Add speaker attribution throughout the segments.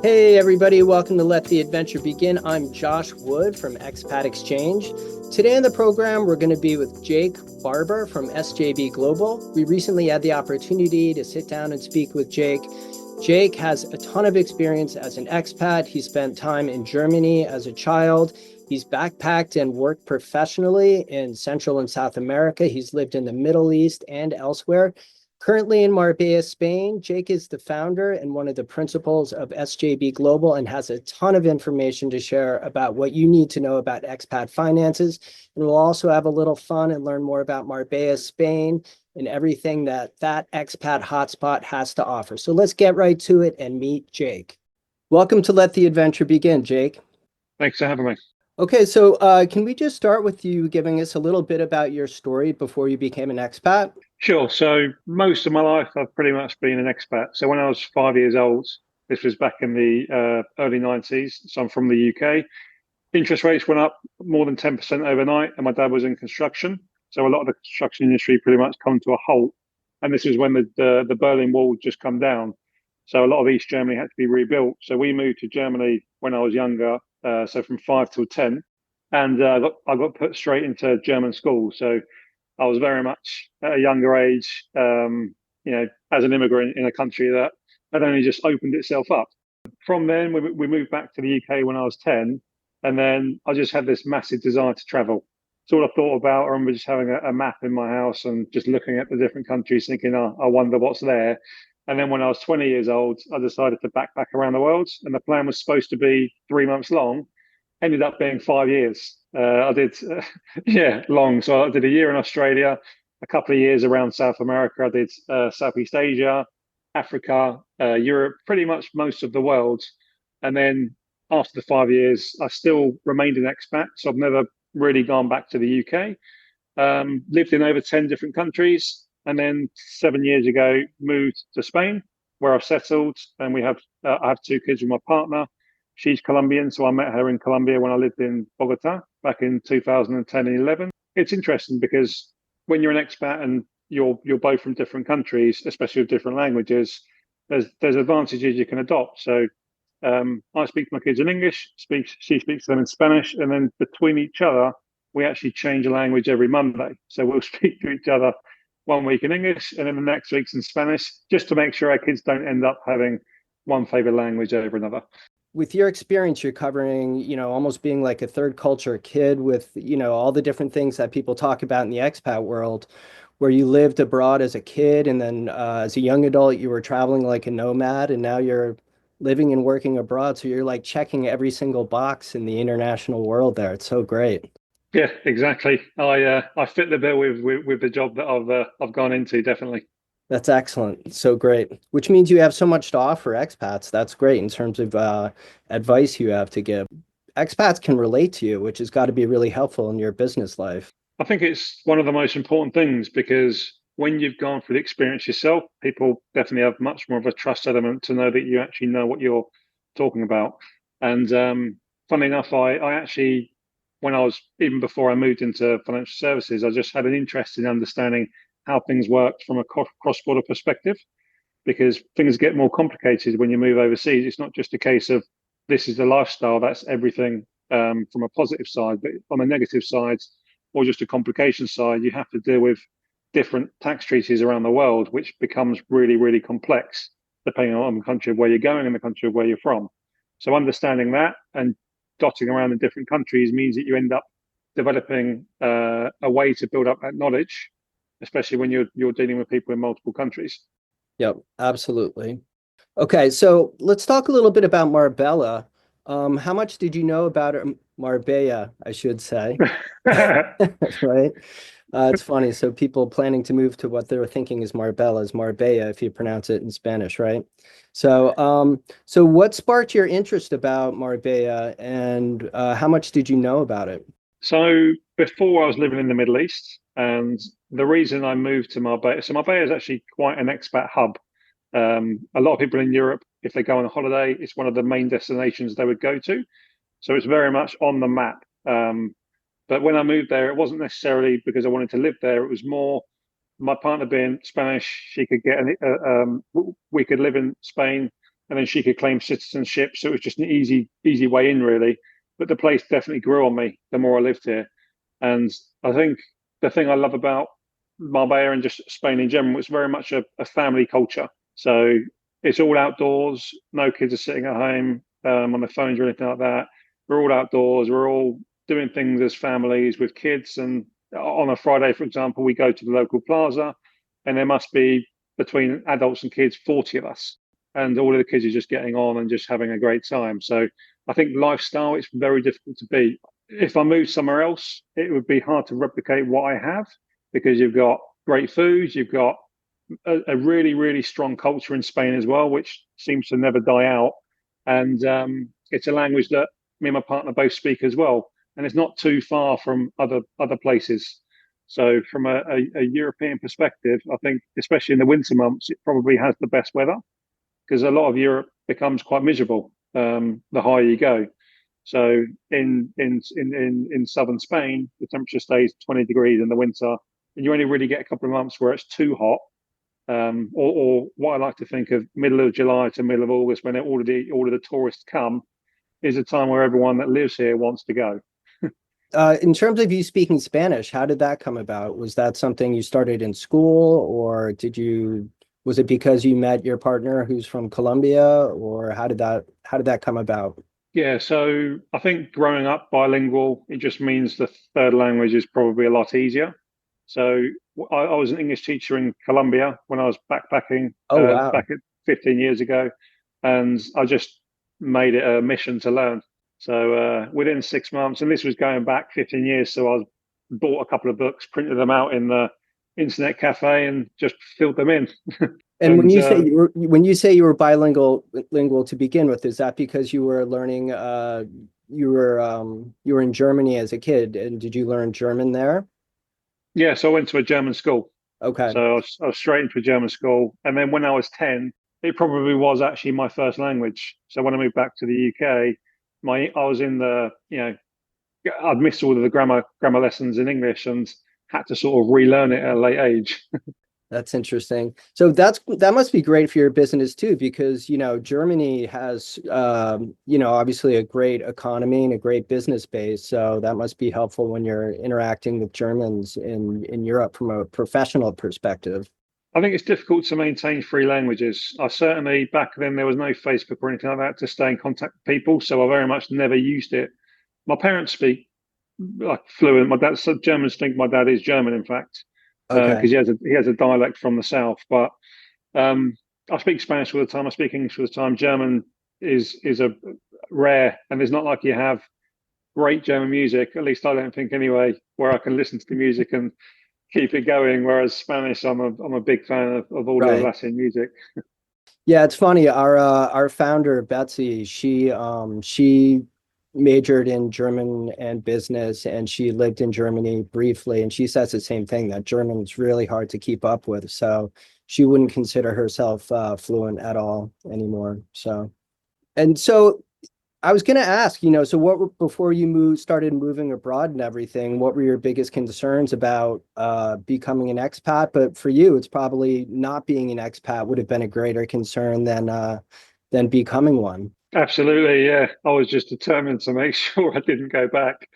Speaker 1: Hey everybody, welcome to Let the Adventure Begin. I'm Josh Wood from Expat Exchange. Today on the program, we're going to be with Jake Barber from SJB Global. We recently had the opportunity to sit down and speak with Jake. Jake has a ton of experience as an expat. He spent time in Germany as a child. He's backpacked and worked professionally in Central and South America. He's lived in the Middle East and elsewhere. Currently in Marbella, Spain, Jake is the founder and one of the principals of SJB Global and has a ton of information to share about what you need to know about expat finances. And we'll also have a little fun and learn more about Marbella, Spain, and everything that expat hotspot has to offer. So let's get right to it and meet Jake. Welcome to Let the Adventure Begin, Jake.
Speaker 2: Thanks for having me.
Speaker 1: Okay, so can we just start with you giving us a little bit about your story before you became an expat?
Speaker 2: Sure. So most of my life, I've pretty much been an expat. So when I was 5 years old, this was back in the early 90s. So I'm from the UK. Interest rates went up more than 10% overnight, and my dad was in construction. So a lot of the construction industry pretty much come to a halt. And this is when the Berlin Wall just come down. So a lot of East Germany had to be rebuilt. So we moved to Germany when I was younger, so from 5 till 10, and I got put straight into German school. So I was very much at a younger age, as an immigrant in a country that had only just opened itself up. From then, we moved back to the UK when I was 10, and then I just had this massive desire to travel. So all I thought about, I remember just having a map in my house and just looking at the different countries, thinking, oh, I wonder what's there. And then when I was 20 years old, I decided to backpack around the world, and the plan was supposed to be 3 months long, ended up being 5 years. I did, long. So I did a year in Australia, a couple of years around South America. I did Southeast Asia, Africa, Europe, pretty much most of the world. And then after the 5 years, I still remained an expat. So I've never really gone back to the UK. Lived in over 10 different countries. And then 7 years ago, moved to Spain, where I've settled. And I have two kids with my partner. She's Colombian, so I met her in Colombia when I lived in Bogota back in 2010 and 11. It's interesting because when you're an expat and you're both from different countries, especially with different languages, there's advantages you can adopt. So I speak to my kids in English, she speaks to them in Spanish, and then between each other, we actually change the language every Monday. So we'll speak to each other one week in English, and then the next week's in Spanish, just to make sure our kids don't end up having one favorite language over another.
Speaker 1: With your experience, you're covering, almost being like a third culture kid with, all the different things that people talk about in the expat world, where you lived abroad as a kid and then as a young adult, you were traveling like a nomad, and now you're living and working abroad. So you're like checking every single box in the international world there. It's so great.
Speaker 2: Yeah, exactly. I fit the bill with the job that I've gone into, definitely.
Speaker 1: That's excellent. So great. Which means you have so much to offer expats. That's great in terms of advice you have to give. Expats can relate to you, which has got to be really helpful in your business life.
Speaker 2: I think it's one of the most important things because when you've gone through the experience yourself, people definitely have much more of a trust element to know that you actually know what you're talking about. And funnily enough, I actually, when I was, even before I moved into financial services, I just had an interest in understanding how things worked from a cross-border perspective, because things get more complicated when you move overseas. It's not just a case of this is the lifestyle, that's everything from a positive side, but on a negative side or just a complication side, you have to deal with different tax treaties around the world, which becomes really, really complex depending on the country of where you're going and the country of where you're from. So understanding that and dotting around in different countries means that you end up developing a way to build up that knowledge, especially when you're dealing with people in multiple countries.
Speaker 1: Yep, absolutely. Okay, so let's talk a little bit about Marbella. How much did you know about Marbella, I should say, right? It's funny. So people planning to move to what they're thinking is Marbella is Marbella if you pronounce it in Spanish, right? So what sparked your interest about Marbella, and how much did you know about it?
Speaker 2: So before I was living in the Middle East, and the reason I moved to Marbella, so Marbella is actually quite an expat hub. A lot of people in Europe, if they go on a holiday, it's one of the main destinations they would go to. So it's very much on the map. But when I moved there, it wasn't necessarily because I wanted to live there. It was more my partner being Spanish. She could get we could live in Spain and then she could claim citizenship. So it was just an easy way in, really. But the place definitely grew on me the more I lived here. And I think the thing I love about Marbella and just Spain in general, it's very much a family culture. So it's all outdoors. No kids are sitting at home on their phones or anything like that. We're all outdoors. We're all doing things as families with kids. And on a Friday, for example, we go to the local plaza, and there must be between adults and kids 40 of us, and all of the kids are just getting on and just having a great time. So I think lifestyle, it's very difficult to beat. If I moved somewhere else, it would be hard to replicate what I have, because you've got great foods, you've got a really strong culture in Spain as well, which seems to never die out. And it's a language that me and my partner both speak as well, and it's not too far from other places. So from a European perspective, I think especially in the winter months, it probably has the best weather, because a lot of Europe becomes quite miserable the higher you go. So in southern Spain, the temperature stays 20 degrees in the winter, and you only really get a couple of months where it's too hot. Or what I like to think of, middle of July to middle of August, when all of the tourists come, is a time where everyone that lives here wants to go.
Speaker 1: In terms of you speaking Spanish, how did that come about? Was that something you started in school, or was it because you met your partner who's from Colombia, or how did that come about?
Speaker 2: Yeah, so I think growing up bilingual, it just means the third language is probably a lot easier. So I was an English teacher in Colombia when I was backpacking
Speaker 1: Oh, wow.
Speaker 2: back at 15 years ago, and I just made it a mission to learn. So within 6 months, and this was going back 15 years, so I bought a couple of books, printed them out in the internet cafe, and just filled them in.
Speaker 1: And
Speaker 2: And
Speaker 1: when you say you were bilingual to begin with, is that because you were learning you were in Germany as a kid, and did you learn German there?
Speaker 2: yeah, so I went to a German school.
Speaker 1: Okay.
Speaker 2: So I was straight into a German school. And then when I was 10, it probably was actually my first language. So when I moved back to the UK, I was in I'd missed all of the grammar lessons in English and had to sort of relearn it at a late age.
Speaker 1: That's interesting. So that must be great for your business too, because Germany has obviously a great economy and a great business base. So that must be helpful when you're interacting with Germans in Europe from a professional perspective.
Speaker 2: I think it's difficult to maintain three languages. I certainly, back then, there was no Facebook or anything like that to stay in contact with people. So I very much never used it. My parents speak like fluent. My dad's Germans think my dad is German, in fact, because
Speaker 1: Okay.
Speaker 2: he has a dialect from the south. But I speak Spanish all the time. I speak English all the time. German is a rare, and it's not like you have great German music. At least I don't think anyway, where I can listen to the music and keep it going. Whereas Spanish, I'm a big fan of all the
Speaker 1: Right.
Speaker 2: Latin music.
Speaker 1: Yeah, it's funny. Our founder Betsy, she majored in German and business, and she lived in Germany briefly, and she says the same thing, that German is really hard to keep up with. So she wouldn't consider herself fluent at all anymore. So I was going to ask, so before you started moving abroad and everything, what were your biggest concerns about becoming an expat? But for you, it's probably not being an expat would have been a greater concern than becoming one.
Speaker 2: Absolutely, yeah. I was just determined to make sure I didn't go back.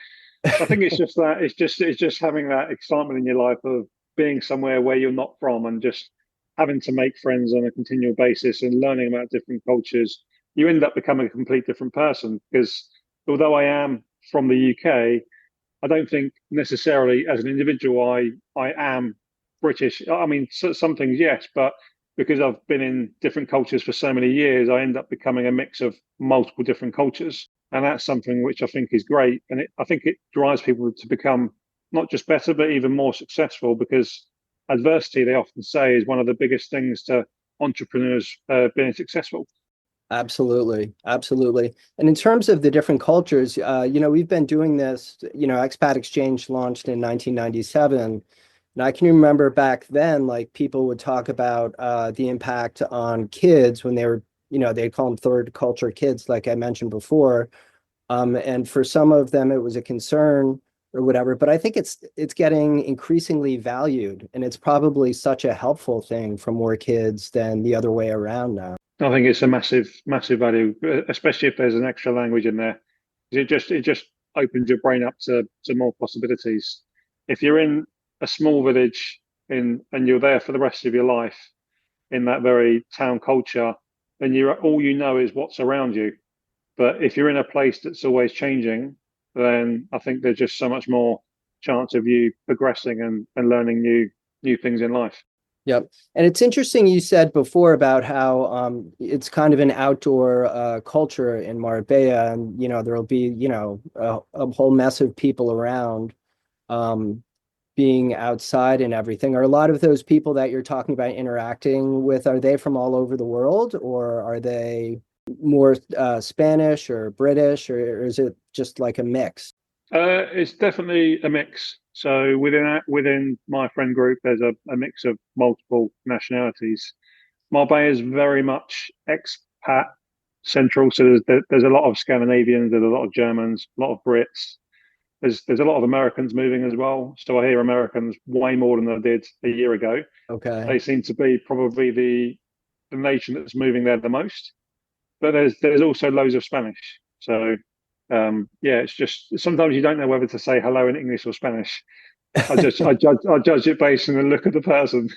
Speaker 2: I think it's just that it's just having that excitement in your life of being somewhere where you're not from, and just having to make friends on a continual basis and learning about different cultures. You end up becoming a complete different person, because although I am from the UK, I don't think necessarily as an individual I am British. I mean, some things yes, but because I've been in different cultures for so many years, I end up becoming a mix of multiple different cultures, and that's something which I think is great. And I think it drives people to become not just better, but even more successful, because adversity, they often say, is one of the biggest things to entrepreneurs being successful.
Speaker 1: Absolutely. Absolutely. And in terms of the different cultures, we've been doing this, Expat Exchange launched in 1997. And I can remember back then, like people would talk about the impact on kids when they were, they'd call them third culture kids, like I mentioned before. And for some of them, it was a concern or whatever. But I think it's getting increasingly valued, and it's probably such a helpful thing for more kids than the other way around now.
Speaker 2: I think it's a massive value, especially if there's an extra language in there. 'Cause it just opens your brain up to more possibilities. If you're in a small village and you're there for the rest of your life in that very town culture, then you all you know is what's around you. But if you're in a place that's always changing, then I think there's just so much more chance of you progressing and learning new things in life.
Speaker 1: Yep. And it's interesting you said before about how it's kind of an outdoor culture in Marbella, and there'll be, a whole mess of people around um, being outside and everything. Are a lot of those people that you're talking about interacting with, are they from all over the world, or are they more Spanish or British, or is it just like a mix?
Speaker 2: It's definitely a mix. So within my friend group, there's a mix of multiple nationalities. Marbella is very much expat central. So there's a lot of Scandinavians, there's a lot of Germans, a lot of Brits. There's a lot of Americans moving as well. So I hear Americans way more than I did a year ago.
Speaker 1: Okay.
Speaker 2: They seem to be probably the nation that's moving there the most. But there's also loads of Spanish. So yeah, it's just sometimes you don't know whether to say hello in English or Spanish. I judge it based on the look of the person.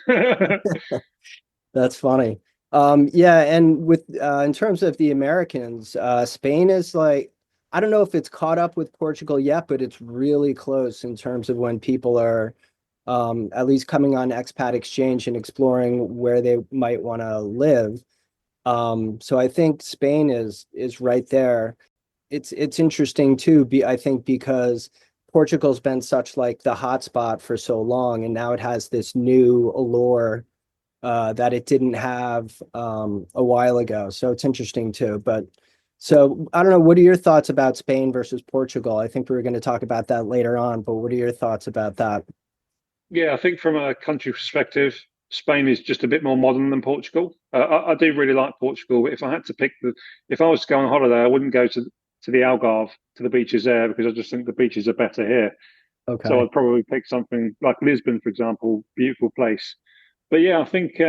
Speaker 1: That's funny. Yeah, and with in terms of the Americans, Spain is like, I don't know if it's caught up with Portugal yet, but it's really close in terms of when people are at least coming on expat exchange and exploring where they might want to live. So I think Spain is right there. It's interesting too, I think because Portugal's been such like the hotspot for so long, and now it has this new allure that it didn't have a while ago. So it's interesting too. But so I don't know, what are your thoughts about Spain versus Portugal? I think we were going to talk about that later on, but what are your thoughts about that?
Speaker 2: Yeah, I think from a country perspective, Spain is just a bit more modern than Portugal. I do really like Portugal, but if I had to pick if I was to go on holiday, I wouldn't go to the Algarve, to the beaches there, because I just think the beaches are better here. So
Speaker 1: Okay.
Speaker 2: I'd probably pick something like Lisbon, for example, beautiful place. But yeah, I think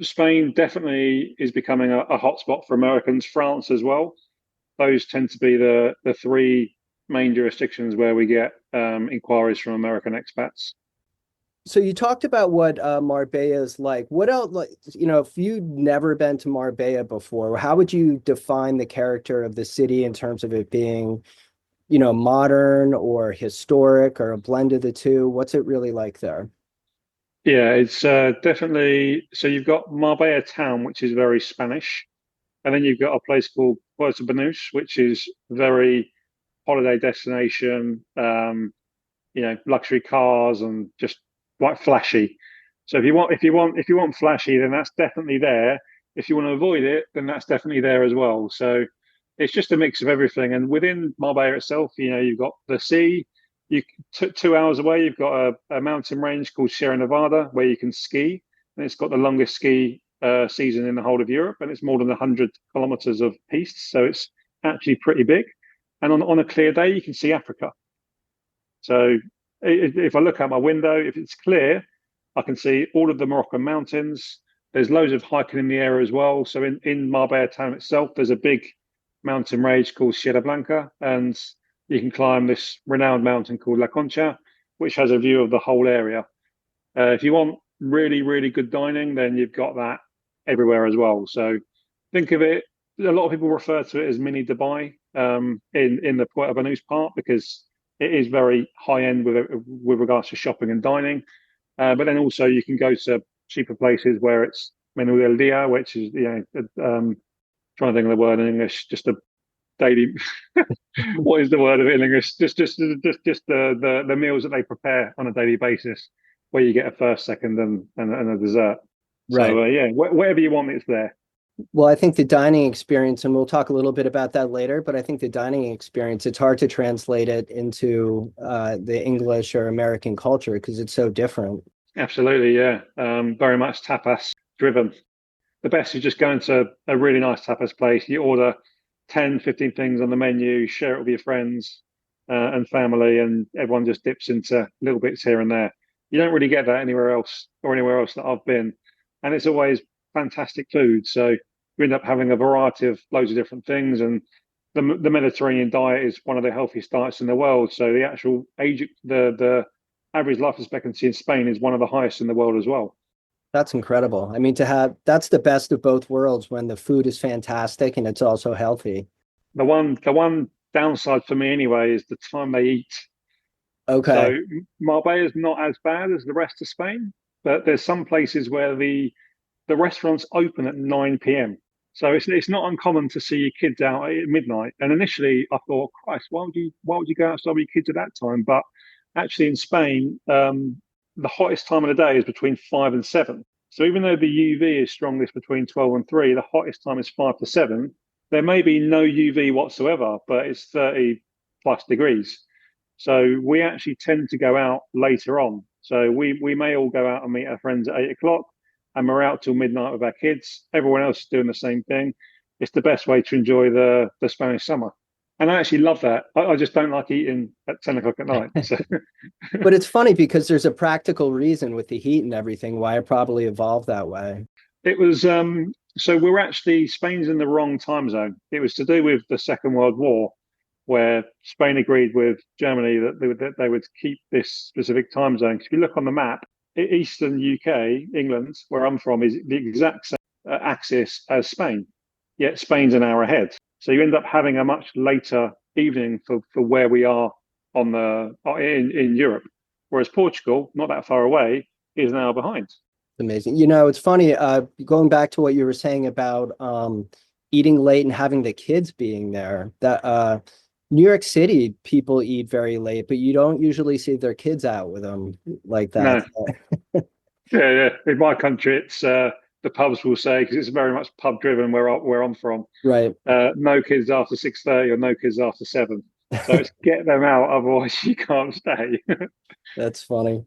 Speaker 2: Spain definitely is becoming a hotspot for Americans. France as well. Those tend to be the three main jurisdictions where we get inquiries from American expats.
Speaker 1: So you talked about what Marbella is like. What else, like, if you'd never been to Marbella before, how would you define the character of the city in terms of it being, modern or historic or a blend of the two? What's it really like there?
Speaker 2: Yeah, it's definitely. So you've got Marbella town, which is very Spanish, and then you've got a place called Puerto Banús, which is very holiday destination. Luxury cars and just quite flashy. So if you want flashy, then that's definitely there. If you want to avoid it, then that's definitely there as well. So it's just a mix of everything. And within Marbella itself, you've got the sea. You 2 hours away, you've got a mountain range called Sierra Nevada where you can ski, and it's got the longest ski season in the whole of Europe, and it's more than 100 kilometers of piste. So it's actually pretty big. And on a clear day, you can see Africa. So if I look out my window, if it's clear, I can see all of the Moroccan mountains. There's loads of hiking in the area as well. So in Marbella town itself, there's a big mountain range called Sierra Blanca, and you can climb this renowned mountain called La Concha, which has a view of the whole area. If you want really, really good dining, then you've got that everywhere as well. So think of it. A lot of people refer to it as mini Dubai in the Puerto Banús part because it is very high end with regards to shopping and dining. But then also you can go to cheaper places where it's Menú del Dia, which is trying to think of the word in English, just a daily. What is the word of it in English? Just the meals that they prepare on a daily basis, where you get a first, second, and a dessert.
Speaker 1: Right.
Speaker 2: So yeah, whatever you want, it's there.
Speaker 1: Well, I think the dining experience, and we'll talk a little bit about that later, but I think the dining experience, it's hard to translate it into the English or American culture because it's so different.
Speaker 2: Absolutely, yeah. Very much tapas driven. The best is just going to a really nice tapas place. You order 10, 15 things on the menu, share it with your friends and family, and everyone just dips into little bits here and there. You don't really get that anywhere else or anywhere else that I've been. And it's always fantastic food. So you end up having a variety of loads of different things. And the Mediterranean diet is one of the healthiest diets in the world. So the actual age, the average life expectancy in Spain is one of the highest in the world as well.
Speaker 1: That's incredible. I mean, to have that's the best of both worlds when the food is fantastic and it's also healthy.
Speaker 2: The one downside for me anyway is the time they eat.
Speaker 1: Okay.
Speaker 2: So Marbella is not as bad as the rest of Spain, but there's some places where the restaurants open at 9 p.m. So it's not uncommon to see your kids out at midnight. And initially I thought, Christ, why would you go outside with your kids at that time? But actually in Spain, the hottest time of the day is between 5 and 7. So even though the UV is strongest between 12 and 3, the hottest time is 5 to 7. There may be no UV whatsoever, but it's 30 plus degrees. So we actually tend to go out later on. So we may all go out and meet our friends at 8 o'clock, and we're out till midnight with our kids. Everyone else is doing the same thing. It's the best way to enjoy the Spanish summer. And I actually love that. I just don't like eating at 10 o'clock at night. So
Speaker 1: But it's funny because there's a practical reason with the heat and everything why it probably evolved that way.
Speaker 2: it was so we're actually Spain's in the wrong time zone. It was to do with the Second World War, where Spain agreed with Germany that they would keep this specific time zone. If you look on the map, Eastern UK, England, where I'm from, is the exact same axis as Spain, yet Spain's an hour ahead. So you end up having a much later evening for where we are on the in Europe, whereas Portugal, not that far away, is an hour behind.
Speaker 1: Amazing. It's funny, going back to what you were saying about eating late and having the kids being there, that New York City people eat very late, but you don't usually see their kids out with them like that.
Speaker 2: No, yeah. In my country, it's the pubs will say because it's very much pub driven where I'm from.
Speaker 1: Right.
Speaker 2: No kids after 6:30 or no kids after 7. So it's get them out, otherwise you can't stay.
Speaker 1: That's funny.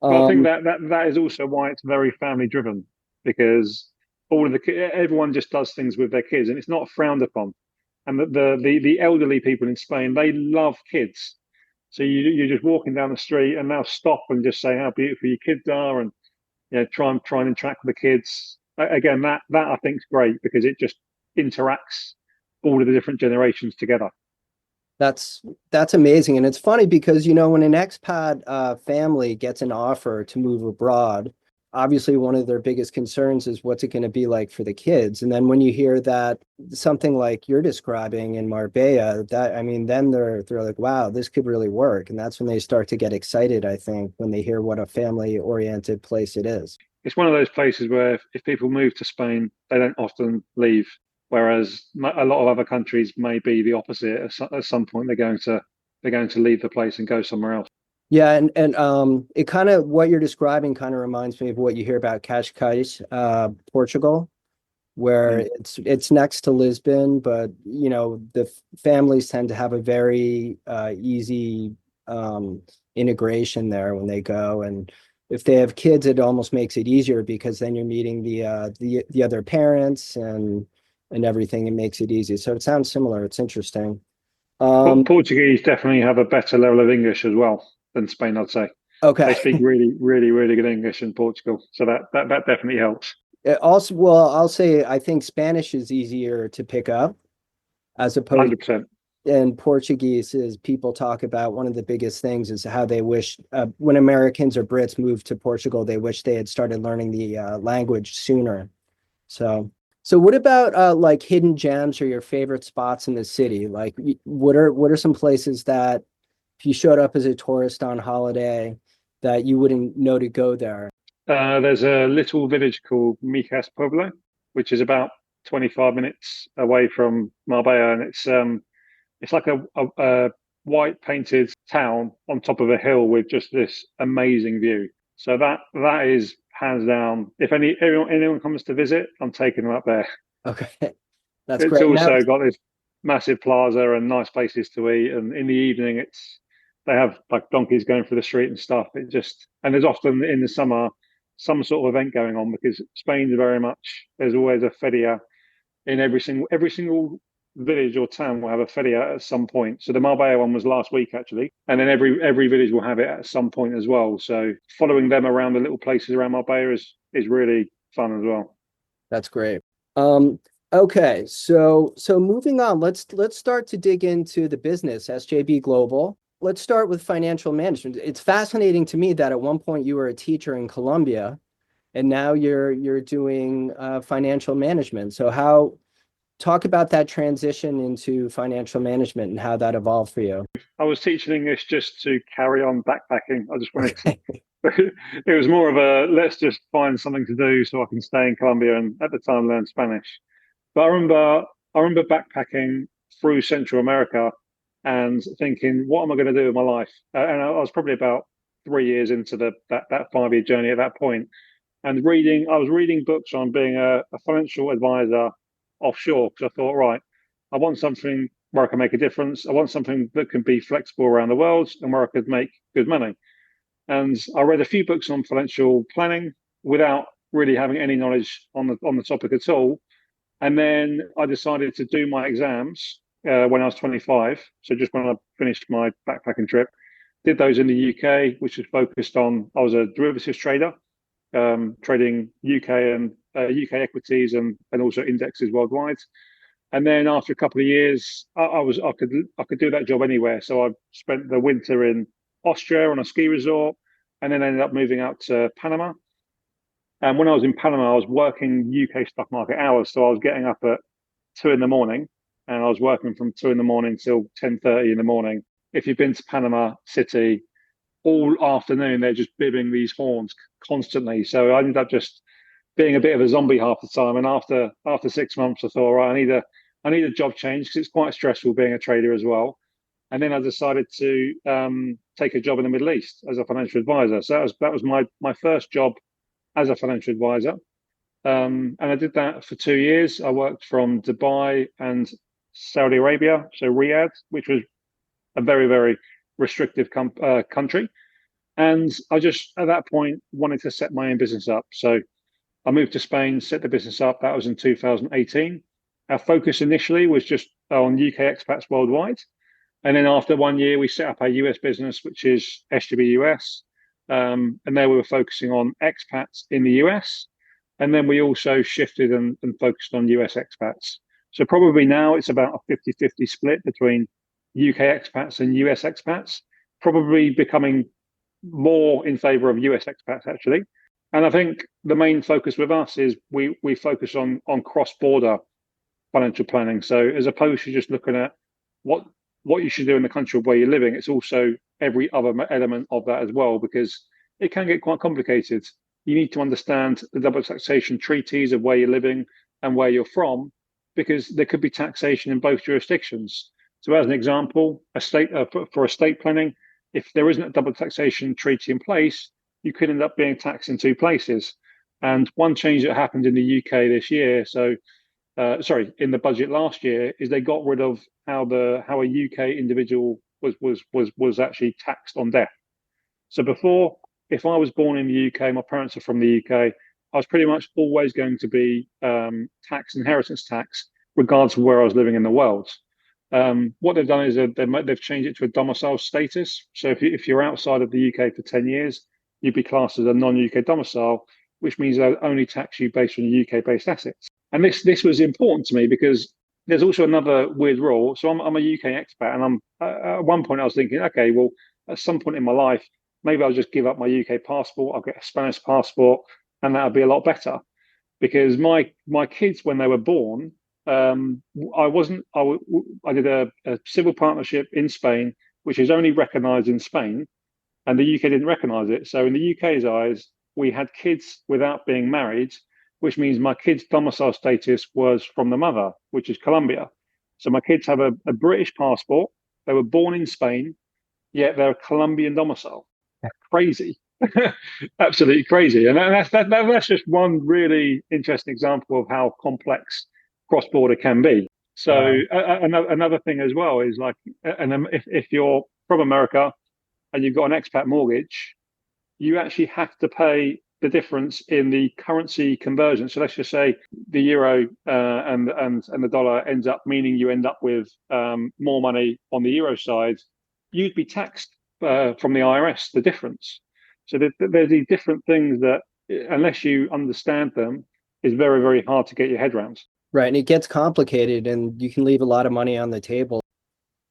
Speaker 2: But I think
Speaker 1: Um,
Speaker 2: that is also why it's very family driven, because everyone just does things with their kids, and it's not frowned upon. And the elderly people in Spain, they love kids. So you're just walking down the street and they'll stop and just say how beautiful your kids are, and try and interact with the kids. Again, that I think is great because it just interacts all of the different generations together.
Speaker 1: that's that's amazing. And it's funny because when an expat family gets an offer to move abroad, obviously one of their biggest concerns is what's it going to be like for the kids. And then when you hear that something like you're describing in Marbella, that I mean, then they're like, wow, this could really work. And that's when they start to get excited, I think, when they hear what a family oriented place it is.
Speaker 2: It's one of those places where if people move to Spain, they don't often leave. Whereas a lot of other countries may be the opposite. At some point, they're going to leave the place and go somewhere else.
Speaker 1: Yeah, and it kind of what you're describing kind of reminds me of what you hear about Cascais, Portugal, where
Speaker 2: Mm.
Speaker 1: it's next to Lisbon, but the families tend to have a very easy integration there when they go, and if they have kids, it almost makes it easier because then you're meeting the other parents and everything. It makes it easy. So it sounds similar. It's interesting. Um,
Speaker 2: Portuguese definitely have a better level of English as well than Spain, I'd say. They speak
Speaker 1: okay.
Speaker 2: really, really, really good English in Portugal, so that definitely helps.
Speaker 1: Also, well, I'll say I think Spanish is easier to pick up as opposed
Speaker 2: 100%.
Speaker 1: and Portuguese is people talk about one of the biggest things is how they wish when Americans or Brits moved to Portugal, they wish they had started learning the language sooner. So, so what about like hidden gems or your favorite spots in the city? Like, what are some places that if you showed up as a tourist on holiday that you wouldn't know to go there?
Speaker 2: There's a little village called Micas Pueblo, which is about 25 minutes away from Marbella, and it's like a white painted town on top of a hill with just this amazing view. So that is hands down. If anyone comes to visit, I'm taking them up there.
Speaker 1: Okay, that's
Speaker 2: It's
Speaker 1: great. Now,
Speaker 2: also got this massive plaza and nice places to eat. And in the evening, they have like donkeys going through the street and stuff. And there's often in the summer some sort of event going on because Spain's very much there's always a feria in every single village or town will have a feria at some point. So the Marbella one was last week actually, and then every village will have it at some point as well. So following them around the little places around Marbella is really fun as well.
Speaker 1: that's great. Um, Okay, so moving on, let's start to dig into the business, SJB Global. Let's start with financial management. It's fascinating to me that at one point you were a teacher in Colombia, and now you're doing financial management. So how talk about that transition into financial management and how that evolved for you.
Speaker 2: I was teaching English just to carry on backpacking. I just wanted to.
Speaker 1: Okay.
Speaker 2: It was more of a let's just find something to do so I can stay in Colombia and at the time learn Spanish. But I remember backpacking through Central America and thinking, what am I going to do with my life? And I was probably about 3 years into that 5 year journey at that point, and I was reading books on being a financial advisor offshore because I thought, right, I want something where I can make a difference. I want something that can be flexible around the world and where I could make good money. And I read a few books on financial planning without really having any knowledge on the topic at all. And then I decided to do my exams when I was 25. So just when I finished my backpacking trip, did those in the UK, which was focused on, I was a derivatives trader, trading UK equities and also indexes worldwide. And then after a couple of years, I could do that job anywhere. So I spent the winter in Austria on a ski resort, and then ended up moving out to Panama. And when I was in Panama, I was working UK stock market hours. So I was getting up at 2 in the morning, and I was working from 2 in the morning till 10:30 in the morning. If you've been to Panama City, all afternoon they're just bibbing these horns constantly. So I ended up just being a bit of a zombie half the time. And after 6 months, I thought, all right, I need a job change because it's quite stressful being a trader as well. And then I decided to take a job in the Middle East as a financial advisor. So that was my first job as a financial advisor. And I did that for 2 years. I worked from Dubai and Saudi Arabia, so Riyadh, which was a very, very restrictive country. And I just, at that point, wanted to set my own business up. So I moved to Spain, set the business up. That was in 2018. Our focus initially was just on UK expats worldwide. And then after 1 year, we set up our US business, which is SGB US. And there we were focusing on expats in the US. And then we also shifted and focused on US expats. So probably now it's about a 50-50 split between UK expats and US expats, probably becoming more in favor of US expats, actually. And I think the main focus with us is we focus on cross-border financial planning. So as opposed to just looking at what you should do in the country where you're living, it's also every other element of that as well, because it can get quite complicated. You need to understand the double taxation treaties of where you're living and where you're from, because there could be taxation in both jurisdictions. So as an example, for estate planning, if there isn't a double taxation treaty in place, you could end up being taxed in two places. And one change that happened in the UK this year, in the budget last year, is they got rid of how a UK individual was actually taxed on death. So before, if I was born in the UK, my parents are from the UK, I was pretty much always going to be taxed inheritance tax, regardless of where I was living in the world. What they've done is they've changed it to a domicile status. So if you're outside of the UK for 10 years, you'd be classed as a non-UK domicile, which means they'll only tax you based on UK-based assets. And this was important to me because there's also another weird rule. So I'm a UK expat, and at one point I was thinking, okay, well, at some point in my life, maybe I'll just give up my UK passport, I'll get a Spanish passport, and that'll be a lot better. Because my kids, when they were born, I did a civil partnership in Spain, which is only recognised in Spain, and the UK didn't recognise it. So in the UK's eyes, we had kids without being married, which means my kids' domicile status was from the mother, which is Colombia. So my kids have a British passport. They were born in Spain, yet they're a Colombian domicile. Crazy. Absolutely crazy. And that's just one really interesting example of how complex cross-border can be. So another thing as well is like, and if you're from America and you've got an expat mortgage, you actually have to pay the difference in the currency conversion. So let's just say the euro and the dollar ends up meaning you end up with more money on the euro side. You'd be taxed from the IRS, the difference. So there's these different things that, unless you understand them, is very, very hard to get your head around.
Speaker 1: Right. And it gets complicated and you can leave a lot of money on the table.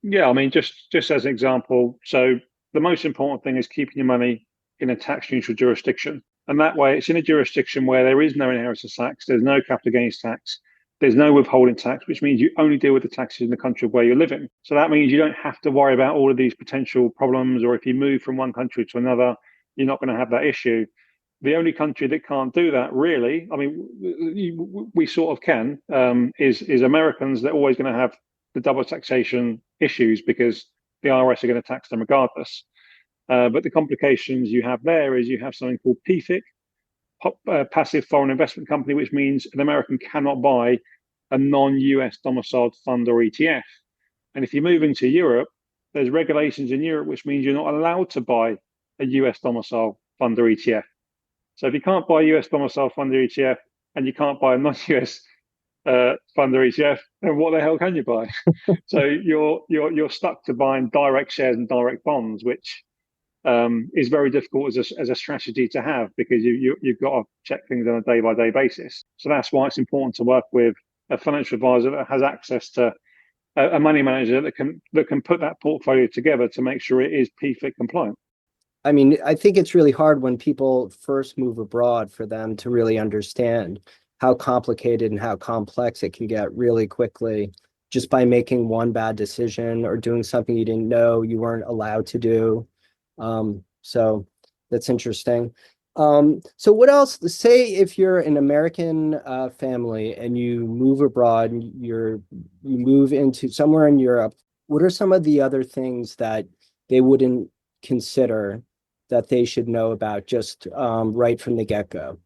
Speaker 2: Yeah, I mean, just as an example, so the most important thing is keeping your money in a tax neutral jurisdiction. And that way, it's in a jurisdiction where there is no inheritance tax, there's no capital gains tax, there's no withholding tax, which means you only deal with the taxes in the country where you're living. So that means you don't have to worry about all of these potential problems, or if you move from one country to another, you're not going to have that issue. The only country that can't do that, really, I mean, we sort of can, is Americans. They're always going to have the double taxation issues because the IRS are going to tax them regardless. But the complications you have there is you have something called PFIC, passive foreign investment company, which means an American cannot buy a non-US domiciled fund or ETF. And if you move into Europe, there's regulations in Europe which means you're not allowed to buy a US domiciled fund or ETF. So if you can't buy a US domiciled fund or ETF and you can't buy a non-US fund or ETF, then what the hell can you buy? So you're stuck to buying direct shares and direct bonds, which is very difficult as a strategy to have because you've got to check things on a day by day basis. So that's why it's important to work with a financial advisor that has access to a money manager that can put that portfolio together to make sure it is PFIC compliant.
Speaker 1: I mean, I think it's really hard when people first move abroad for them to really understand how complicated and how complex it can get really quickly just by making one bad decision or doing something you didn't know you weren't allowed to do. So that's interesting. So what else? Say if you're an American family and you move abroad and you move into somewhere in Europe, what are some of the other things that they wouldn't consider that they should know about just right from the get-go?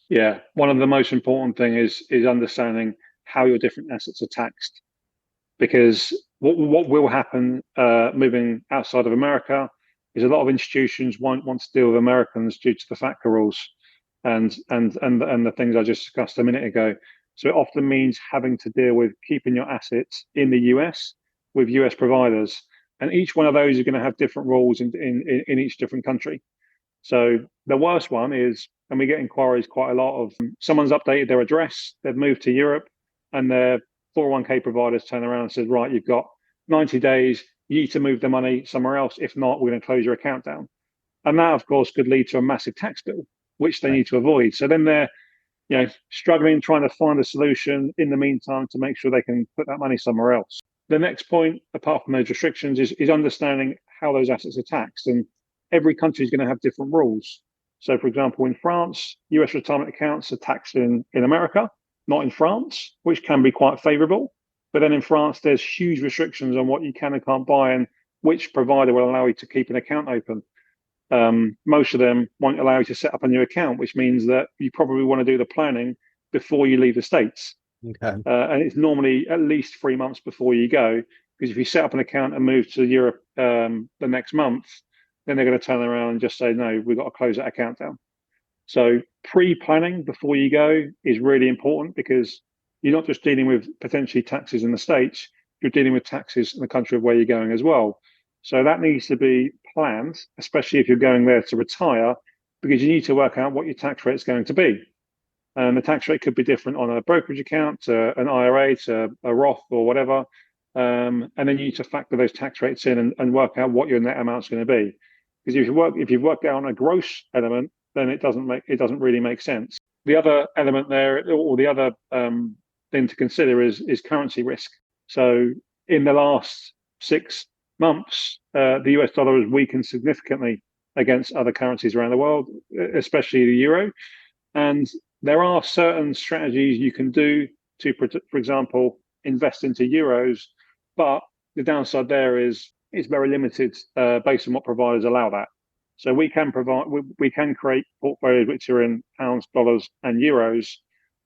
Speaker 2: Yeah, one of the most important thing is understanding how your different assets are taxed, because what will happen moving outside of America is a lot of institutions won't want to deal with Americans due to the FATCA rules and the things I just discussed a minute ago. So it often means having to deal with keeping your assets in the US with US providers, and each one of those are going to have different rules in each different country. So the worst one is, and we get inquiries quite a lot of someone's updated their address, they've moved to Europe, and their 401k providers turn around and says, right, you've got 90 days, you need to move the money somewhere else. If not, we're going to close your account down. And that, of course, could lead to a massive tax bill, which they need to avoid. So then they're struggling, trying to find a solution in the meantime to make sure they can put that money somewhere else. The next point, apart from those restrictions, is understanding how those assets are taxed. And every country is going to have different rules. So, for example, in France, US retirement accounts are taxed in America, not in France, which can be quite favorable. But then in France, there's huge restrictions on what you can and can't buy and which provider will allow you to keep an account open. Most of them won't allow you to set up a new account, which means that you probably want to do the planning before you leave the States.
Speaker 1: Okay.
Speaker 2: And it's normally at least 3 months before you go, because if you set up an account and move to Europe the next month, then they're going to turn around and just say, no, we've got to close that account down. So pre-planning before you go is really important because you're not just dealing with potentially taxes in the States, you're dealing with taxes in the country of where you're going as well. So that needs to be planned, especially if you're going there to retire, because you need to work out what your tax rate is going to be. And the tax rate could be different on a brokerage account, to an IRA, to a Roth or whatever. And then you need to factor those tax rates in and work out what your net amount's going to be. Because if you work out on a gross element, then it doesn't really make sense. The other element there, or the other thing to consider is currency risk. So in the last 6 months, the US dollar has weakened significantly against other currencies around the world, especially the euro. And there are certain strategies you can do to, for example, invest into euros, but the downside there is it's very limited based on what providers allow that. So we can create portfolios which are in pounds, dollars, and euros,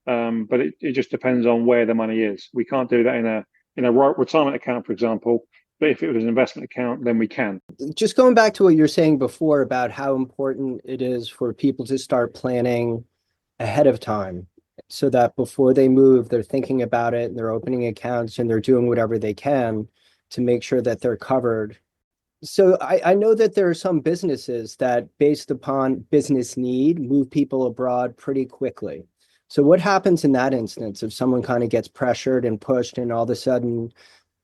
Speaker 2: but it just depends on where the money is. We can't do that in a retirement account, for example. But if it was an investment account, then we can.
Speaker 1: Just going back to what you're saying before about how important it is for people to start planning ahead of time so that before they move, they're thinking about it and they're opening accounts and they're doing whatever they can to make sure that they're covered. So I know that there are some businesses that, based upon business need, move people abroad pretty quickly. So what happens in that instance if someone kind of gets pressured and pushed and all of a sudden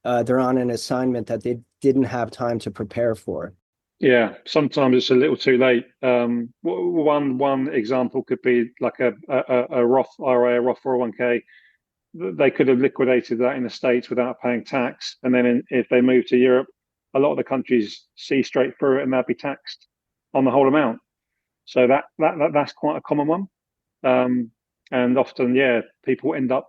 Speaker 1: they're on an assignment that they didn't have time to prepare for?
Speaker 2: Yeah, sometimes it's a little too late. One example could be like a Roth IRA, a Roth 401k. They could have liquidated that in the States without paying tax, and then if they move to Europe, a lot of the countries see straight through it and they'll be taxed on the whole amount. So that's quite a common one. Um, and often, yeah, people end up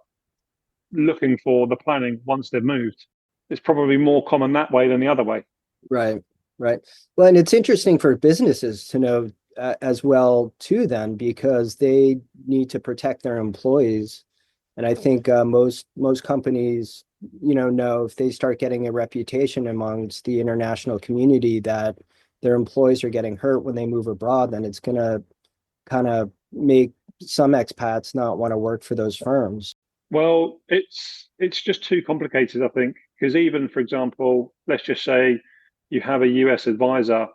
Speaker 2: looking for the planning once they've moved. It's probably more common that way than the other way.
Speaker 1: Right, right. Well, and it's interesting for businesses to know as well too, then, because they need to protect their employees. And I think most companies, know if they start getting a reputation amongst the international community that their employees are getting hurt when they move abroad, then it's gonna kind of make some expats not want to work for those firms.
Speaker 2: Well, it's just too complicated, I think, because even, for example, let's just say you have a US advisor,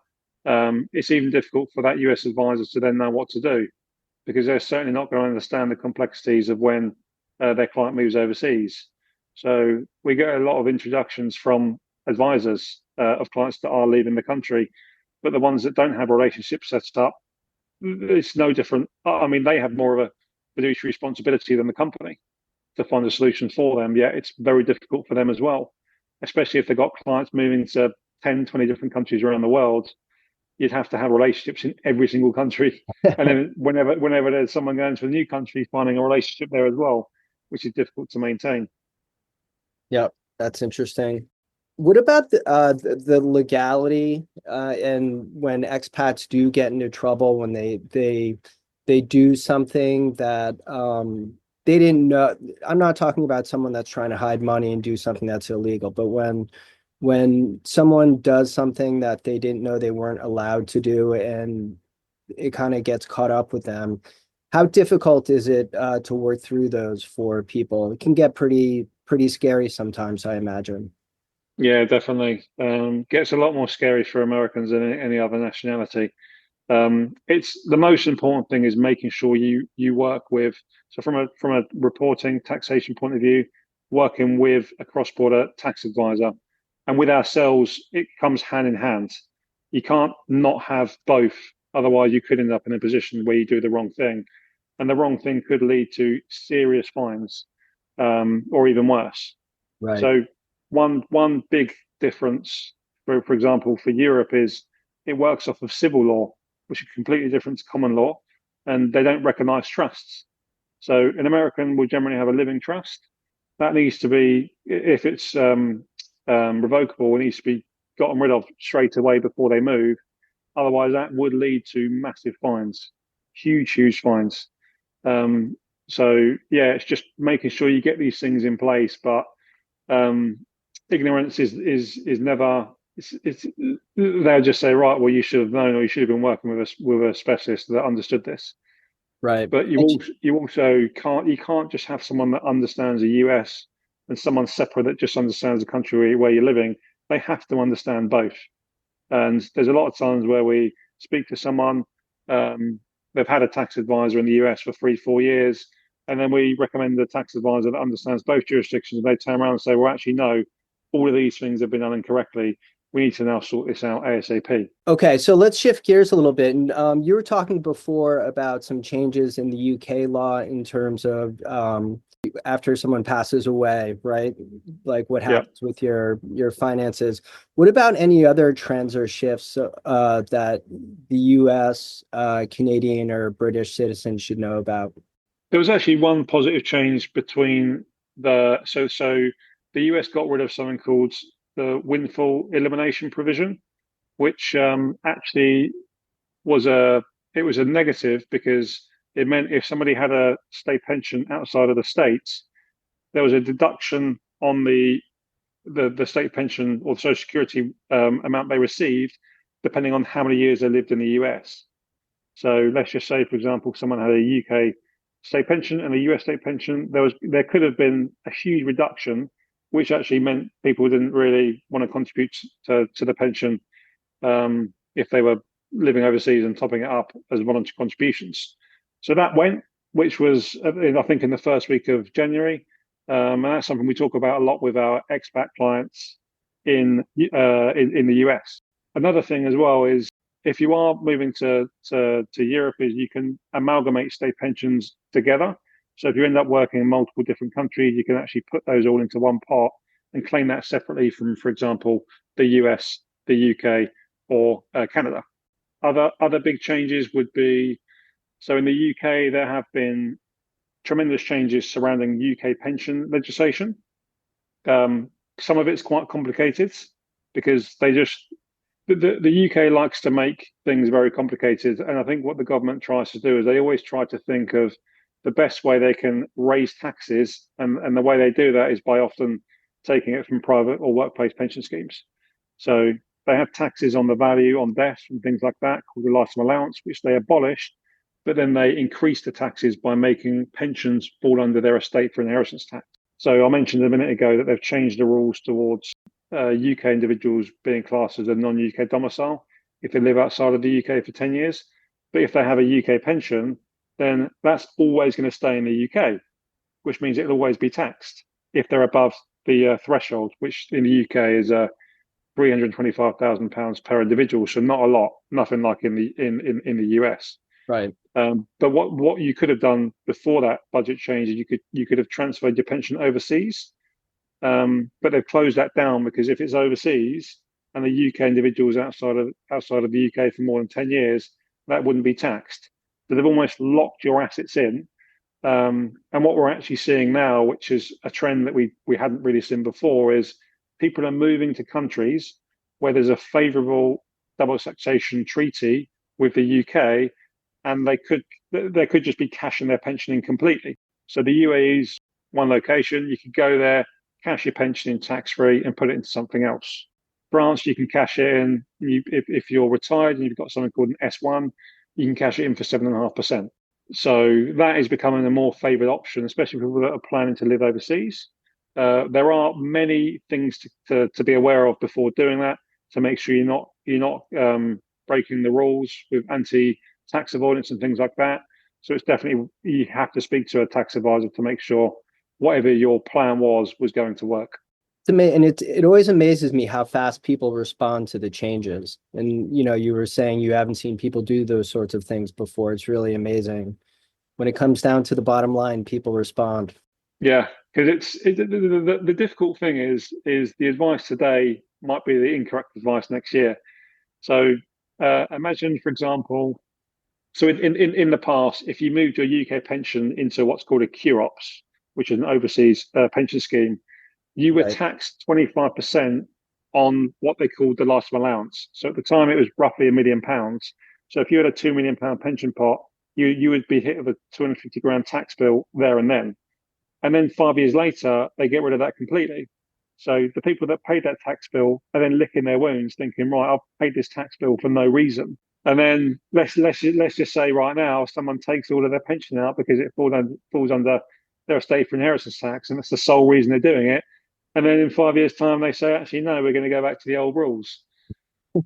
Speaker 2: it's even difficult for that US advisor to then know what to do because they're certainly not going to understand the complexities of when their client moves overseas. So we get a lot of introductions from advisors of clients that are leaving the country, but the ones that don't have relationships set up, it's no different. I mean, they have more of a fiduciary responsibility than the company to find a solution for them. Yet it's very difficult for them as well, especially if they've got clients moving to 10, 20 different countries around the world. You'd have to have relationships in every single country. And then whenever there's someone going to a new country, finding a relationship there as well, which is difficult to maintain.
Speaker 1: Yep, that's interesting. What about the legality and when expats do get into trouble when they do something that they didn't know? I'm not talking about someone that's trying to hide money and do something that's illegal, but when someone does something that they didn't know they weren't allowed to do and it kind of gets caught up with them, how difficult is it to work through those for people? It can get pretty scary sometimes, I imagine.
Speaker 2: Yeah, definitely. Gets a lot more scary for Americans than any other nationality. It's the most important thing is making sure you work with. So from a reporting taxation point of view, working with a cross-border tax advisor, and with ourselves, it comes hand in hand. You can't not have both, otherwise you could end up in a position where you do the wrong thing, and the wrong thing could lead to serious fines, or even worse.
Speaker 1: Right.
Speaker 2: So one big difference, for example, for Europe is it works off of civil law, which is completely different to common law, and they don't recognise trusts. So an American will generally have a living trust that needs to be, if it's revocable, it needs to be gotten rid of straight away before they move. Otherwise, that would lead to massive fines, huge fines. Um, so yeah, it's just making sure you get these things in place, but um, ignorance is never. It's they'll just say, right, well, you should have known, or you should have been working with a specialist that understood this.
Speaker 1: Right.
Speaker 2: But you also can't just have someone that understands the US and someone separate that just understands the country where you're living. They have to understand both. And there's a lot of times where we speak to someone, they've had a tax advisor in the US for 3, 4 years, and then we recommend a tax advisor that understands both jurisdictions. And they turn around and say, well, actually, no, all of these things have been done incorrectly. We need to now sort this out ASAP.
Speaker 1: Okay, so let's shift gears a little bit. And you were talking before about some changes in the UK law in terms of after someone passes away, right? Like what
Speaker 2: Yeah.
Speaker 1: happens with your finances. What about any other trends or shifts that the US, Canadian, or British citizens should know about?
Speaker 2: There was actually one positive change between so the US got rid of something called the windfall elimination provision, which actually was a negative because it meant if somebody had a state pension outside of the states, there was a deduction on the state pension or social security amount they received, depending on how many years they lived in the US. So let's just say, for example, someone had a UK state pension and a US state pension. There could have been a huge reduction, which actually meant people didn't really want to contribute to the pension if they were living overseas and topping it up as voluntary contributions. So that went. which was, I think, in the first week of January. And that's something we talk about a lot with our expat clients in the US. Another thing as well is if you are moving to Europe, is you can amalgamate state pensions together. So if you end up working in multiple different countries, you can actually put those all into one pot and claim that separately from, for example, the US, the UK, or Canada. Other big changes would be, so in the UK there have been tremendous changes surrounding UK pension legislation. Um, some of it's quite complicated because the UK likes to make things very complicated, and I think what the government tries to do is they always try to think of the best way they can raise taxes, and the way they do that is by often taking it from private or workplace pension schemes. So they have taxes on the value on death and things like that called the lifetime allowance, which they abolished, but then they increase the taxes by making pensions fall under their estate for inheritance tax. So I mentioned a minute ago that they've changed the rules towards UK individuals being classed as a non-UK domicile if they live outside of the UK for 10 years. But if they have a UK pension, then that's always going to stay in the UK, which means it'll always be taxed if they're above the threshold, which in the UK is £325,000 per individual. So not a lot, nothing like in the US.
Speaker 1: Right.
Speaker 2: But what you could have done before that budget change is you could have transferred your pension overseas, but they've closed that down because if it's overseas and the UK individuals outside of the UK for more than 10 years, that wouldn't be taxed. So they've almost locked your assets in. And what we're actually seeing now, which is a trend that we hadn't really seen before, is people are moving to countries where there's a favourable double taxation treaty with the UK, and they could just be cashing their pension in completely. So the UAE is one location. You could go there, cash your pension in tax-free and put it into something else. France, you can cash it in. If you're retired and you've got something called an S1, you can cash it in for 7.5%. So that is becoming a more favoured option, especially for people that are planning to live overseas. There are many things to be aware of before doing that to make sure you're not breaking the rules with anti-tax avoidance and things like that. So it's definitely, you have to speak to a tax advisor to make sure whatever your plan was going to work.
Speaker 1: And it always amazes me how fast people respond to the changes. And you were saying you haven't seen people do those sorts of things before. It's really amazing. When it comes down to the bottom line, people respond.
Speaker 2: Yeah, because the difficult thing is the advice today might be the incorrect advice next year. So imagine, for example, so in the past, if you moved your UK pension into what's called a QOPS, which is an overseas pension scheme, you were taxed 25% on what they called the lifetime allowance. So at the time, it was roughly £1 million. So if you had a £2 million pension pot, you would be hit with a 250 grand tax bill there and then. And then 5 years later, they get rid of that completely. So the people that paid that tax bill are then licking their wounds, thinking, right, I've paid this tax bill for no reason. And then let's just say right now, someone takes all of their pension out because it falls under their estate for inheritance tax, and that's the sole reason they're doing it. And then in 5 years' time, they say, actually, no, we're going to go back to the old rules.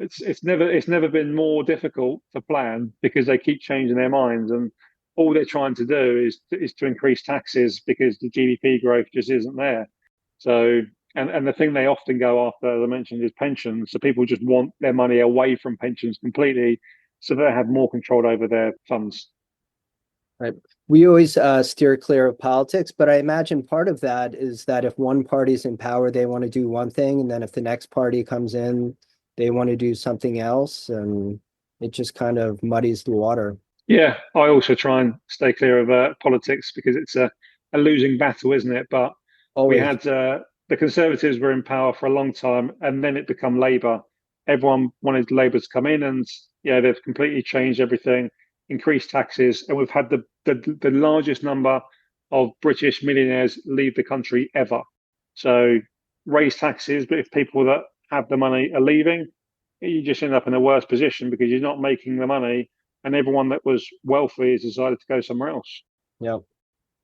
Speaker 2: It's never been more difficult to plan because they keep changing their minds, and all they're trying to do is to increase taxes because the GDP growth just isn't there. So, and the thing they often go after, as I mentioned, is pensions. So people just want their money away from pensions completely, so they have more control over their funds.
Speaker 1: Right. We always steer clear of politics, but I imagine part of that is that if one party's in power, they want to do one thing, and then if the next party comes in, they want to do something else, and it just kind of muddies the water.
Speaker 2: Yeah, I also try and stay clear of politics because it's a losing battle, isn't it? But
Speaker 1: Always.
Speaker 2: we had the Conservatives were in power for a long time, and then it became Labour. Everyone wanted Labour to come in, and they've completely changed everything, increased taxes, and we've had the largest number of British millionaires leave the country ever. So raise taxes, but if people that have the money are leaving, you just end up in a worse position because you're not making the money, and everyone that was wealthy has decided to go somewhere else.
Speaker 1: Yeah.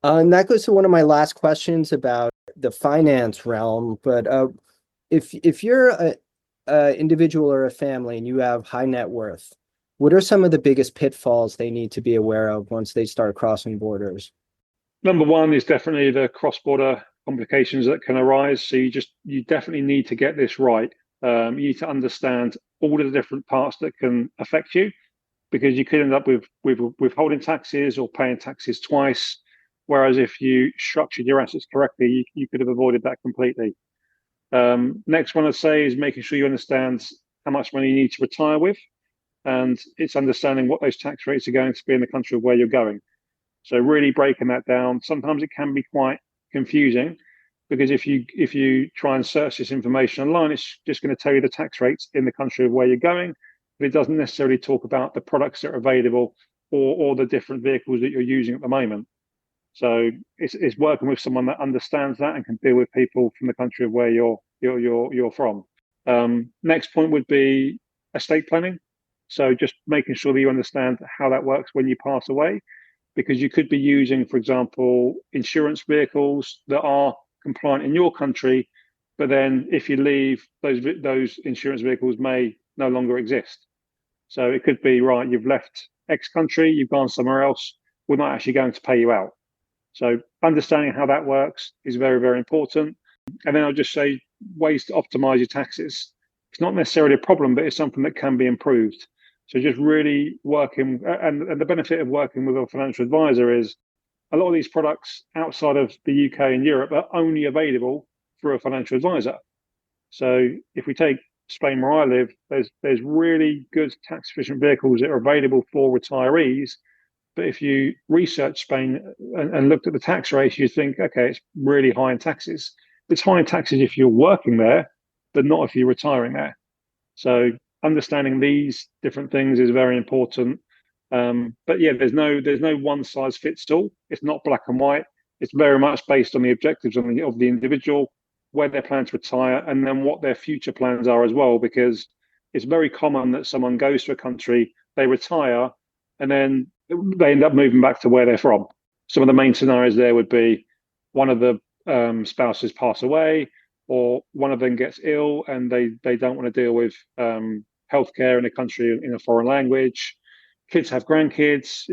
Speaker 1: And that goes to one of my last questions about the finance realm. But if you're a individual or a family and you have high net worth, What are some of the biggest pitfalls they need to be aware of once they start crossing borders?
Speaker 2: Number one is definitely the cross-border complications that can arise. So you definitely need to get this right. You need to understand all of the different parts that can affect you, because you could end up with withholding taxes or paying taxes twice. Whereas if you structured your assets correctly, you could have avoided that completely. Next one I'd say is making sure you understand how much money you need to retire with, and it's understanding what those tax rates are going to be in the country of where you're going. So really breaking that down. Sometimes it can be quite confusing, because if you try and search this information online, it's just going to tell you the tax rates in the country of where you're going, but it doesn't necessarily talk about the products that are available, or the different vehicles that you're using at the moment. So it's working with someone that understands that and can deal with people from the country of where you're from. Next point would be estate planning. So just making sure that you understand how that works when you pass away, because you could be using, for example, insurance vehicles that are compliant in your country, but then if you leave, those insurance vehicles may no longer exist. So it could be, right, you've left X country, you've gone somewhere else, we're not actually going to pay you out. So understanding how that works is very, very important. And then I'll just say ways to optimize your taxes. It's not necessarily a problem, but it's something that can be improved. So just really working, and the benefit of working with a financial advisor is a lot of these products outside of the UK and Europe are only available through a financial advisor. So if we take Spain where I live, there's really good tax efficient vehicles that are available for retirees. But if you research Spain and looked at the tax rates, you think, okay, it's really high in taxes. It's high in taxes if you're working there, but not if you're retiring there. So understanding these different things is very important. But yeah, there's no one size fits all. It's not black and white. It's very much based on the objectives of the individual, where they plan to retire, and then what their future plans are as well. Because it's very common that someone goes to a country, they retire, and then they end up moving back to where they're from. Some of the main scenarios there would be one of the spouses pass away, or one of them gets ill and they don't want to deal with healthcare in a country in a foreign language. Kids have grandkids.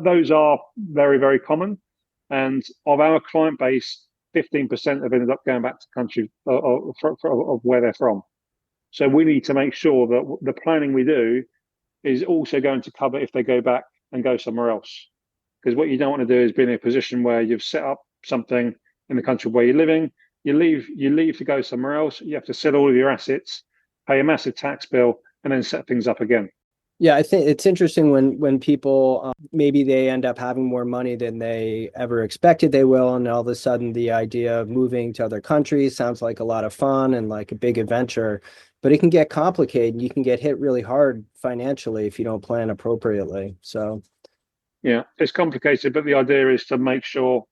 Speaker 2: Those are very, very common. And of our client base, 15% have ended up going back to the country of where they're from. So we need to make sure that the planning we do is also going to cover if they go back and go somewhere else. Because what you don't want to do is be in a position where you've set up something in the country where you're living, you leave to go somewhere else, you have to sell all of your assets, pay a massive tax bill, and then set things up again.
Speaker 1: Yeah, I think it's interesting when people maybe they end up having more money than they ever expected they will, and all of a sudden the idea of moving to other countries sounds like a lot of fun and like a big adventure, but it can get complicated and you can get hit really hard financially if you don't plan appropriately. So
Speaker 2: yeah, it's complicated, but the idea is to make sure,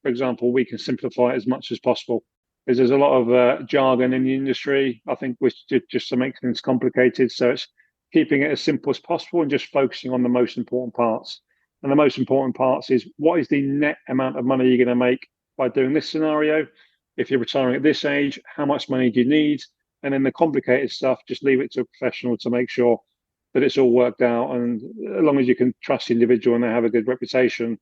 Speaker 2: for example, we can simplify it as much as possible. Because there's a lot of jargon in the industry, I think, which just to make things complicated. So it's keeping it as simple as possible and just focusing on the most important parts. And the most important parts is, what is the net amount of money you're going to make by doing this scenario? If you're retiring at this age, how much money do you need? And then the complicated stuff, just leave it to a professional to make sure that it's all worked out. And as long as you can trust the individual and they have a good reputation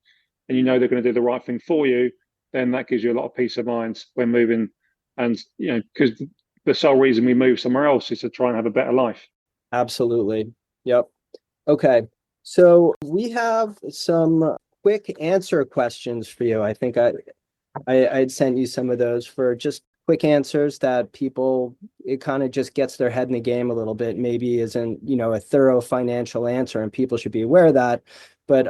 Speaker 2: and you know they're going to do the right thing for you, then that gives you a lot of peace of mind when moving. And, because the sole reason we move somewhere else is to try and have a better life.
Speaker 1: absolutely. Yep. Okay. So we have some quick answer questions for you. I think I'd sent you some of those for just quick answers that people, it kind of just gets their head in the game a little bit, maybe isn't, a thorough financial answer, and people should be aware of that. But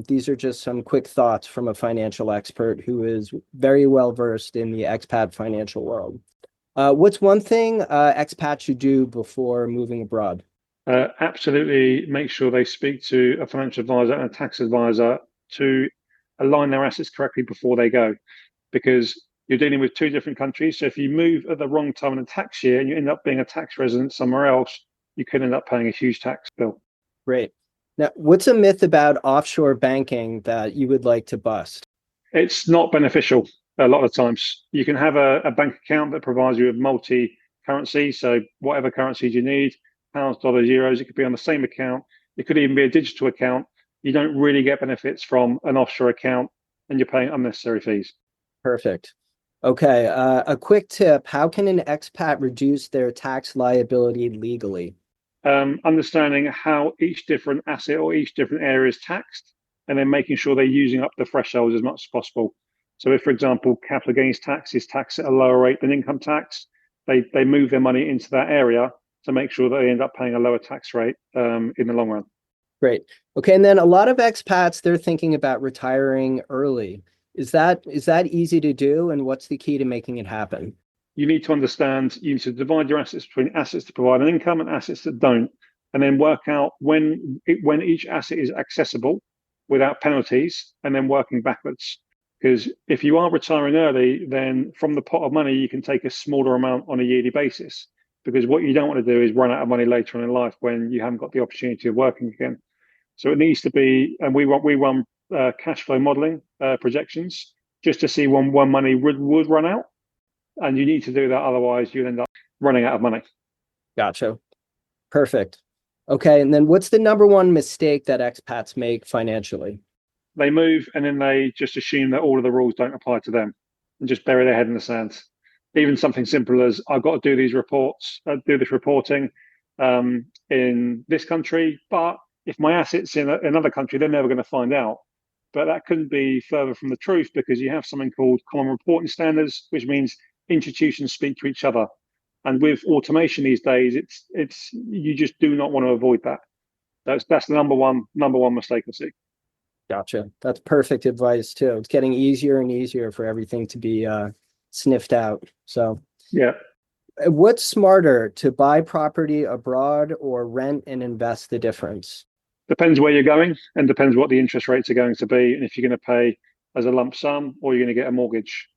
Speaker 1: these are just some quick thoughts from a financial expert who is very well versed in the expat financial world. What's one thing expats should do before moving abroad?
Speaker 2: Absolutely make sure they speak to a financial advisor and a tax advisor to align their assets correctly before they go, because you're dealing with two different countries. So if you move at the wrong time in the tax year and you end up being a tax resident somewhere else, you could end up paying a huge tax bill.
Speaker 1: Great. Now, what's a myth about offshore banking that you would like to bust?
Speaker 2: It's not beneficial a lot of times. You can have a bank account that provides you with multi-currency. So whatever currencies you need, pounds, dollars, euros, it could be on the same account. It could even be a digital account. You don't really get benefits from an offshore account, and you're paying unnecessary fees.
Speaker 1: Perfect. Okay, a quick tip. How can an expat reduce their tax liability legally?
Speaker 2: Understanding how each different asset or each different area is taxed, and then making sure they're using up the thresholds as much as possible. So, if, for example, capital gains tax is taxed at a lower rate than income tax, they move their money into that area to make sure that they end up paying a lower tax rate in the long run.
Speaker 1: Great. Okay, and then a lot of expats, they're thinking about retiring early. Is that easy to do, and what's the key to making it happen?
Speaker 2: You need to understand, you need to divide your assets between assets that provide an income and assets that don't, and then work out when each asset is accessible without penalties, and then working backwards. Because if you are retiring early, then from the pot of money, you can take a smaller amount on a yearly basis. Because what you don't want to do is run out of money later on in life when you haven't got the opportunity of working again. So it needs to be, and we run cash flow modeling projections just to see when money would run out, and you need to do that, otherwise you'll end up running out of money.
Speaker 1: Gotcha. Perfect. Okay, and then what's the number one mistake that expats make financially?
Speaker 2: They move and then they just assume that all of the rules don't apply to them and just bury their head in the sand. Even something simple as I've got to do these reports, do this reporting in this country, but if my assets in another country, they're never going to find out. But that couldn't be further from the truth, because you have something called common reporting standards, which means institutions speak to each other. And with automation these days, it's you just do not want to avoid that. That's the number one mistake I see.
Speaker 1: Gotcha. That's perfect advice too. It's getting easier and easier for everything to be sniffed out. So,
Speaker 2: Yeah.
Speaker 1: what's smarter, to buy property abroad or rent and invest the difference?
Speaker 2: Depends where you're going, and depends what the interest rates are going to be, and if you're going to pay as a lump sum or you're going to get a mortgage.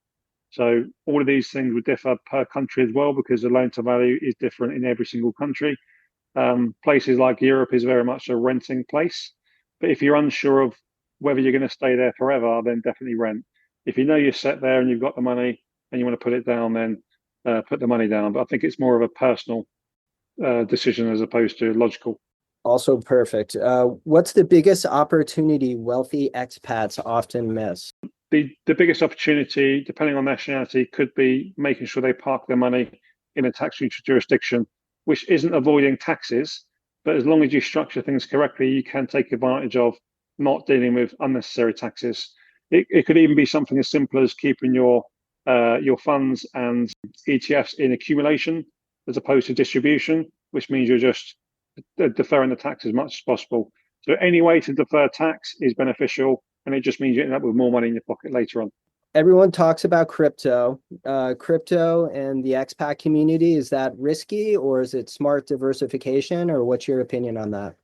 Speaker 2: So all of these things would differ per country as well, because the loan to value is different in every single country. Places like Europe is very much a renting place, but if you're unsure of whether you're going to stay there forever, then definitely rent. If you know you're set there and you've got the money and you want to put it down, then put the money down. But I think it's more of a personal decision as opposed to logical.
Speaker 1: Also perfect. What's the biggest opportunity wealthy expats often miss?
Speaker 2: The biggest opportunity, depending on nationality, could be making sure they park their money in a tax neutral jurisdiction, which isn't avoiding taxes, but as long as you structure things correctly, you can take advantage of not dealing with unnecessary taxes. It could even be something as simple as keeping your funds and ETFs in accumulation as opposed to distribution, which means you're just deferring the tax as much as possible. So any way to defer tax is beneficial, and it just means you end up with more money in your pocket later on.
Speaker 1: Everyone talks about crypto. Crypto and the expat community, is that risky or is it smart diversification, or what's your opinion on that?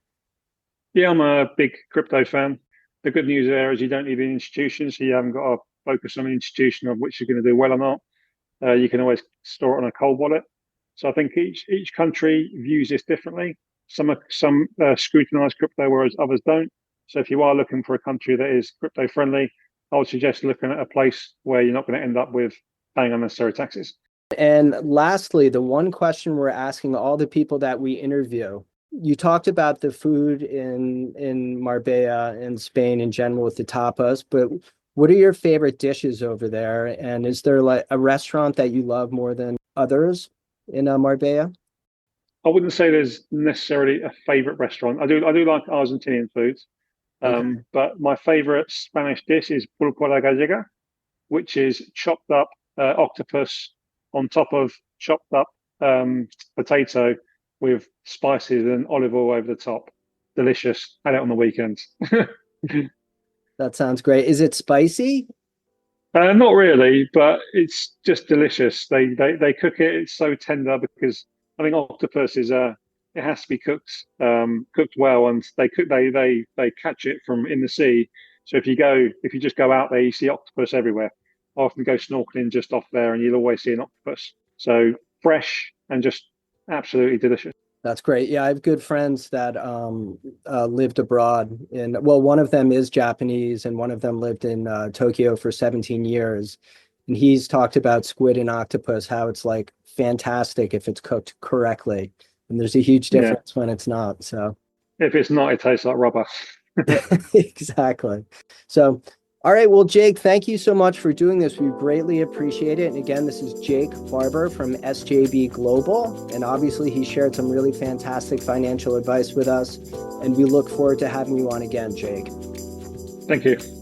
Speaker 2: Yeah, I'm a big crypto fan. The good news there is you don't need an institution, so you haven't got to focus on an institution of which you're going to do well or not. You can always store it on a cold wallet. So I think each country views this differently. Some scrutinize crypto, whereas others don't. So if you are looking for a country that is crypto friendly, I would suggest looking at a place where you're not going to end up with paying unnecessary taxes.
Speaker 1: And lastly, the one question we're asking all the people that we interview, you talked about the food in Marbella and Spain in general with the tapas, but what are your favorite dishes over there? And is there like a restaurant that you love more than others in Marbella?
Speaker 2: I wouldn't say there's necessarily a favorite restaurant. I do like Argentinian foods,
Speaker 1: Okay.
Speaker 2: but my favorite Spanish dish is pulpo a la gallega, which is chopped up octopus on top of chopped up potato with spices and olive oil over the top. Delicious. Had it on the weekends.
Speaker 1: That sounds great. Is it spicy?
Speaker 2: Not really, but it's just delicious. They cook it. It's so tender because I think octopus is it has to be cooked well, and they catch it from in the sea. So if you just go out there, you see octopus everywhere. I often go snorkeling just off there, and you'll always see an octopus. So fresh and just absolutely delicious.
Speaker 1: That's great. Yeah, I have good friends that lived abroad well, one of them is Japanese and one of them lived in Tokyo for 17 years. And he's talked about squid and octopus, how it's like fantastic if it's cooked correctly. And there's a huge
Speaker 2: Yeah.
Speaker 1: difference when it's not. So
Speaker 2: If it's not, it tastes like rubber.
Speaker 1: Exactly. So, all right. Well, Jake, thank you so much for doing this. We greatly appreciate it. And again, this is Jake Barber from SJB Global. And obviously, he shared some really fantastic financial advice with us. And we look forward to having you on again, Jake.
Speaker 2: Thank you.